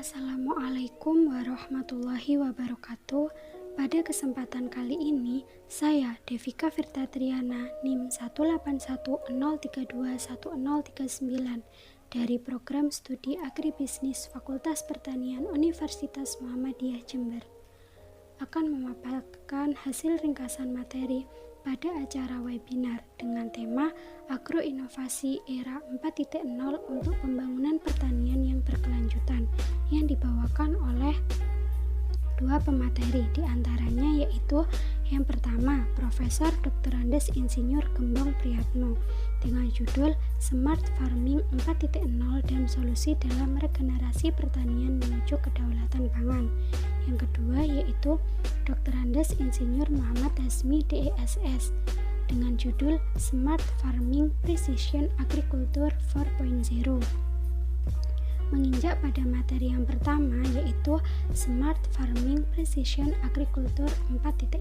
Assalamualaikum warahmatullahi wabarakatuh. Pada kesempatan kali ini, saya Devika Firtatriana NIM 18103210039 dari Program Studi Agribisnis Fakultas Pertanian Universitas Muhammadiyah Jember akan memaparkan hasil ringkasan materi pada acara webinar dengan tema Agroinovasi Era 4.0 untuk Pembangunan Pertanian yang Berkelanjutan yang dibawakan oleh dua pemateri, diantaranya yaitu yang pertama Profesor Dr. Andes Insinyur Gembong Priyatno dengan judul Smart Farming 4.0 dan Solusi dalam Regenerasi Pertanian Menuju Kedaulatan Pangan. Yang kedua yaitu Dr. Andes Insinyur Muhammad Hasmi DESS dengan judul Smart Farming Precision Agriculture 4.0. Menginjak pada materi yang pertama yaitu Smart Farming Precision Agriculture 4.0.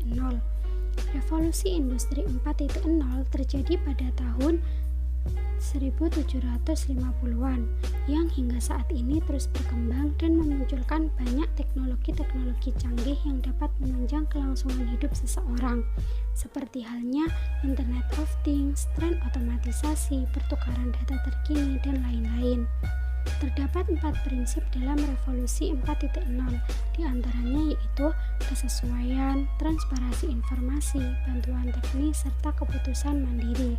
Revolusi industri 4.0 terjadi pada tahun 1750-an yang hingga saat ini terus berkembang dan memunculkan banyak teknologi-teknologi canggih yang dapat menunjang kelangsungan hidup seseorang, seperti halnya Internet of Things, tren otomatisasi, pertukaran data terkini, dan lain-lain. Terdapat 4 prinsip dalam revolusi 4.0, diantaranya yaitu kesesuaian, transparansi informasi, bantuan teknis, serta keputusan mandiri.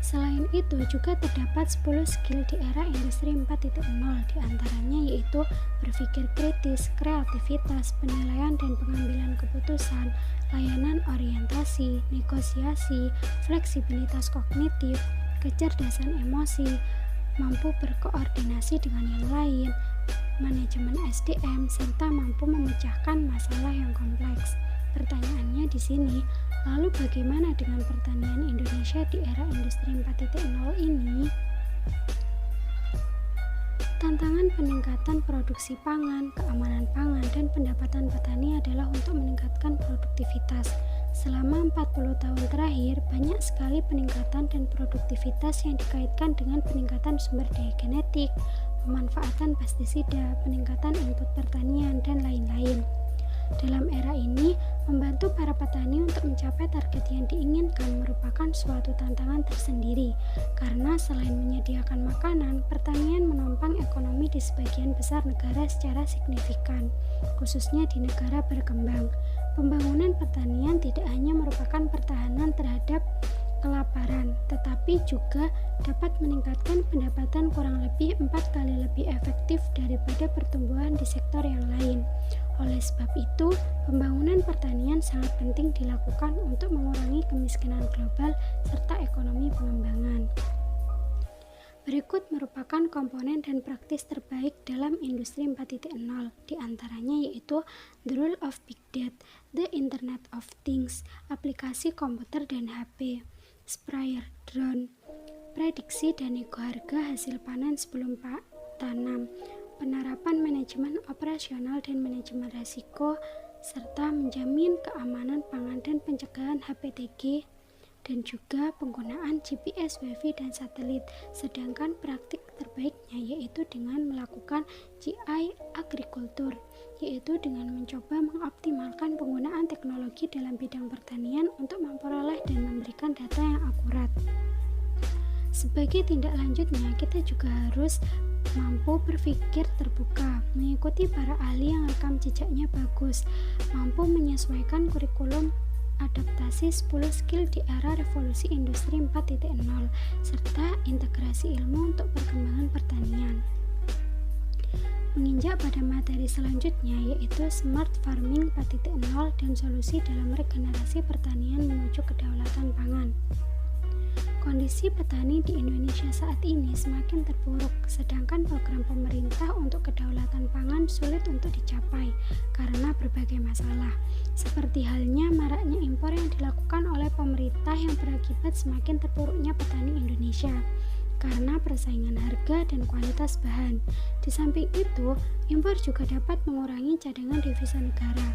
Selain itu juga terdapat 10 skill di era industri 4.0, diantaranya yaitu berpikir kritis, kreativitas, penilaian dan pengambilan keputusan, layanan orientasi, negosiasi, fleksibilitas kognitif, kecerdasan emosi, mampu berkoordinasi dengan yang lain, manajemen SDM, serta mampu memecahkan masalah yang kompleks. Pertanyaannya di sini, lalu bagaimana dengan pertanian Indonesia di era industri 4.0 ini? Tantangan peningkatan produksi pangan, keamanan pangan, dan pendapatan petani adalah untuk meningkatkan produktivitas. Selama 40 tahun terakhir, banyak sekali peningkatan dan produktivitas yang dikaitkan dengan peningkatan sumber daya genetik, pemanfaatan pestisida, peningkatan input pertanian, dan lain-lain. Dalam era ini, membantu para petani untuk mencapai target yang diinginkan merupakan suatu tantangan tersendiri, karena selain menyediakan makanan, pertanian menopang ekonomi di sebagian besar negara secara signifikan, khususnya di negara berkembang. Pembangunan pertanian tidak hanya merupakan pertahanan terhadap kelaparan, tetapi juga dapat meningkatkan pendapatan kurang lebih 4 kali lebih efektif daripada pertumbuhan di sektor yang lain. Oleh sebab itu, pembangunan pertanian sangat penting dilakukan untuk mengurangi kemiskinan global serta ekonomi pengembangan. Berikut merupakan komponen dan praktis terbaik dalam industri 4.0, diantaranya yaitu The Role of Big Data, The Internet of Things, aplikasi komputer dan HP, sprayer, drone, prediksi dan nego harga hasil panen sebelum tanam, penerapan manajemen operasional dan manajemen risiko, serta menjamin keamanan pangan dan pencegahan HPTG, dan juga penggunaan GPS, Wi-Fi, dan satelit. Sedangkan praktik terbaiknya yaitu dengan melakukan GI Agriculture, yaitu dengan mencoba mengoptimalkan penggunaan teknologi dalam bidang pertanian untuk memperoleh dan memberikan data yang akurat. Sebagai tindak lanjutnya, kita juga harus mampu berpikir terbuka, mengikuti para ahli yang rekam jejaknya bagus, mampu menyesuaikan kurikulum adaptasi 10 skill di era revolusi industri 4.0, serta integrasi ilmu untuk perkembangan pertanian. Menginjak pada materi selanjutnya yaitu Smart Farming 4.0 dan Solusi dalam Regenerasi Pertanian Menuju Kedaulatan Pangan. Kondisi petani di Indonesia saat ini semakin terpuruk, sedangkan program pemerintah untuk kedaulatan pangan sulit untuk dicapai karena berbagai masalah, seperti halnya maraknya impor yang dilakukan oleh pemerintah yang berakibat semakin terpuruknya petani Indonesia karena persaingan harga dan kualitas bahan. Di samping itu, impor juga dapat mengurangi cadangan devisa negara.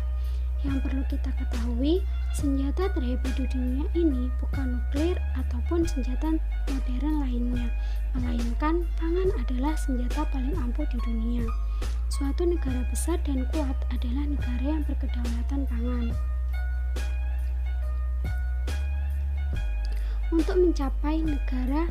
Yang perlu kita ketahui, senjata terhebat di dunia ini bukan nuklir ataupun senjata modern lainnya, melainkan pangan adalah senjata paling ampuh di dunia. Suatu negara besar dan kuat adalah negara yang berkedaulatan pangan. Untuk mencapai negara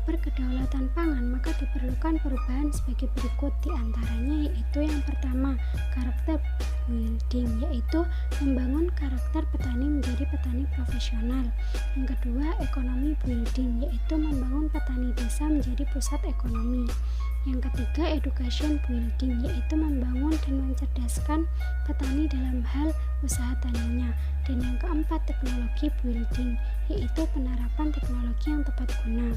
berkedaulatan pangan, maka diperlukan perubahan sebagai berikut, diantaranya yaitu yang pertama, karakter building, yaitu membangun karakter petani menjadi petani profesional. Yang kedua, ekonomi building, yaitu membangun petani desa menjadi pusat ekonomi. Yang ketiga, education building, yaitu membangun dan mencerdaskan petani dalam hal usaha taninya. Dan yang keempat, teknologi building, yaitu penerapan teknologi yang tepat guna.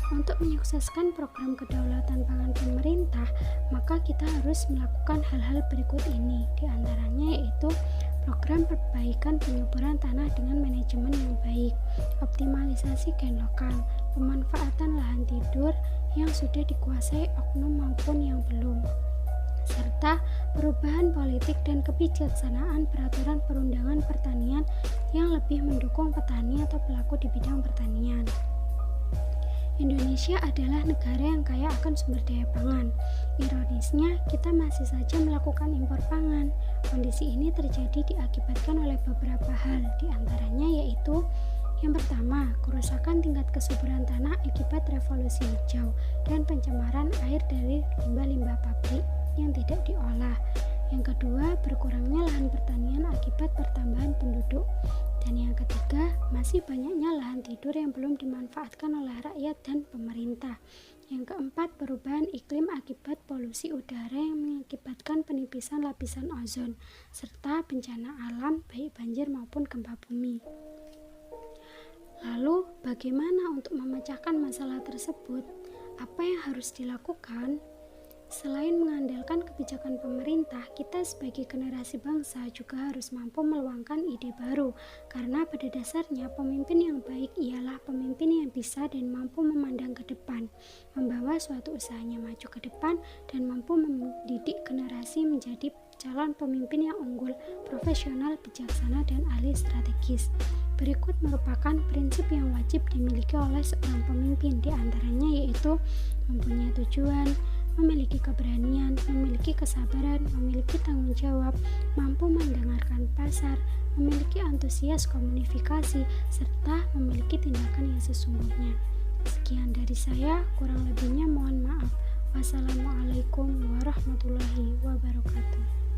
Untuk menyukseskan program kedaulatan pangan pemerintah, maka kita harus melakukan hal-hal berikut ini, diantaranya yaitu program perbaikan penyuburan tanah dengan manajemen yang baik, optimalisasi gen lokal, pemanfaatan lahan tidur yang sudah dikuasai oknum maupun yang belum, serta perubahan politik dan kebijaksanaan peraturan perundangan pertanian yang lebih mendukung petani atau pelaku di bidang pertanian. Indonesia adalah negara yang kaya akan sumber daya pangan. Ironisnya, kita masih saja melakukan impor pangan. Kondisi ini terjadi diakibatkan oleh beberapa hal, diantaranya yaitu yang pertama, kerusakan tingkat kesuburan tanah akibat revolusi hijau dan pencemaran air dari limbah-limbah pabrik yang tidak diolah. Yang kedua, berkurangnya lahan pertanian akibat pertambahan penduduk. Dan yang ketiga, masih banyaknya lahan tidur yang belum dimanfaatkan oleh rakyat dan pemerintah. Yang keempat, perubahan iklim akibat polusi udara yang mengakibatkan penipisan lapisan ozon, serta bencana alam baik banjir maupun gempa bumi. Lalu, bagaimana untuk memecahkan masalah tersebut? Apa yang harus dilakukan? Selain mengandalkan kebijakan pemerintah, kita sebagai generasi bangsa juga harus mampu meluangkan ide baru, karena pada dasarnya pemimpin yang baik ialah pemimpin yang bisa dan mampu memandang ke depan, membawa suatu usahanya maju ke depan, dan mampu mendidik generasi menjadi calon pemimpin yang unggul, profesional, bijaksana, dan ahli strategis. Berikut merupakan prinsip yang wajib dimiliki oleh seorang pemimpin, diantaranya yaitu mempunyai tujuan, memiliki keberanian, memiliki kesabaran, memiliki tanggung jawab, mampu mendengarkan pasar, memiliki antusias komunikasi, serta memiliki tindakan yang sesungguhnya. Sekian dari saya, kurang lebihnya mohon maaf. Wassalamualaikum warahmatullahi wabarakatuh.